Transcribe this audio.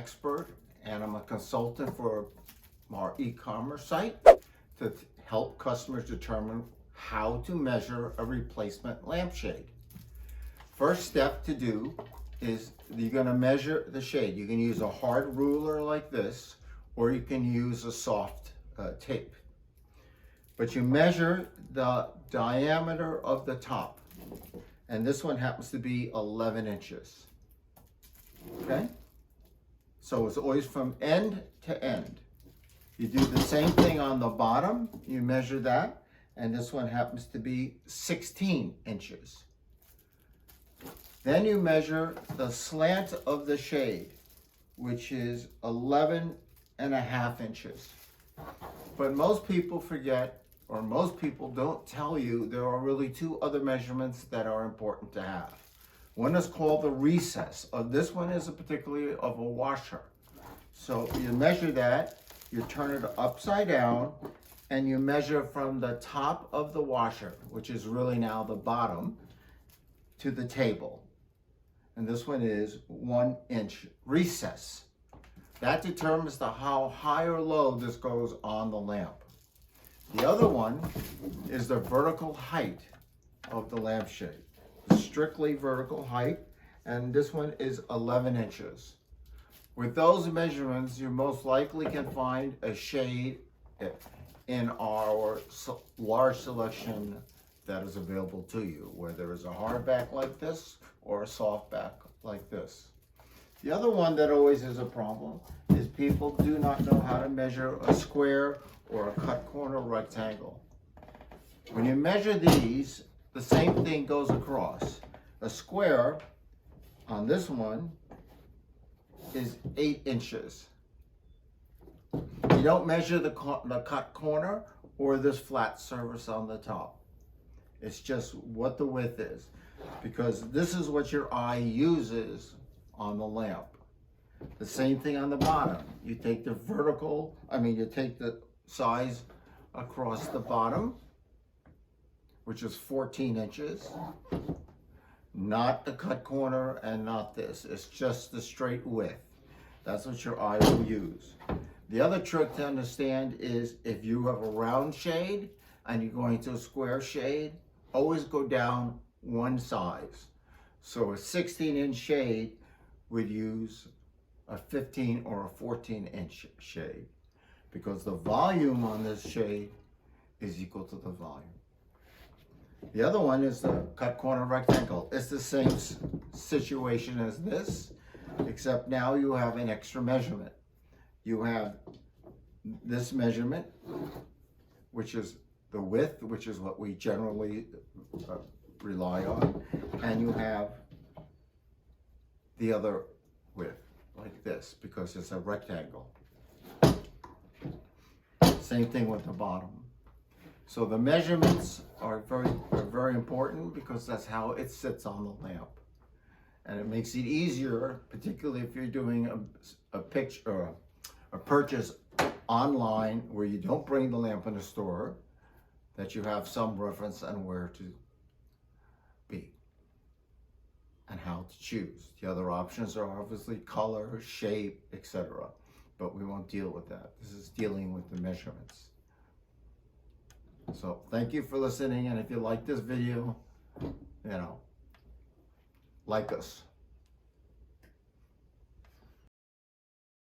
expert and I'm a consultant for our e-commerce site to help customers determine how to measure a replacement lampshade. First step to do is you're going to measure the shade. You can use a hard ruler like this, or you can use a soft tape. But you measure the diameter of the top, and this one happens to be 11 inches. Okay? So it's always from end to end. You do the same thing on the bottom, you measure that, and this one happens to be 16 inches. Then you measure the slant of the shade, which is 11.5 inches. But most people forget, or most people don't tell you, there are really two other measurements that are important to have. One is called the recess. This one is particularly of a washer. So you measure that, you turn it upside down, and you measure from the top of the washer, which is really now the bottom, to the table. And this one is 1 inch recess. That determines how high or low this goes on the lamp. The other one is the vertical height of the lampshade. Strictly vertical height, and this one is 11 inches. With those measurements, you most likely can find a shade in our large selection that is available to you, whether it's a hardback like this or a softback like this. The other one that always is a problem is people do not know how to measure a square or a cut corner rectangle. When you measure these, the same thing goes across. A square on this one is 8 inches. You don't measure the cut corner or this flat surface on the top. It's just what the width is, because this is what your eye uses on the lamp. The same thing on the bottom. You take the you take the size across the bottom, which is 14 inches. Not the cut corner and not this. It's just the straight width. That's what your eye will use. The other trick to understand is if you have a round shade and you're going to a square shade, always go down one size. So a 16-inch shade would use a 15 or a 14-inch shade, because the volume on this shade is equal to the volume. The other one is the cut corner rectangle. It's the same situation as this, except now you have an extra measurement. You have this measurement, which is the width, which is what we generally rely on, and you have the other width, like this, because it's a rectangle. Same thing with the bottom. So the measurements are very important, because that's how it sits on the lamp. And it makes it easier, particularly if you're doing a purchase online where you don't bring the lamp in the store, that you have some reference on where to be and how to choose. The other options are obviously color, shape, etc. But we won't deal with that. This is dealing with the measurements. So thank you for listening, and if you like this video, like us.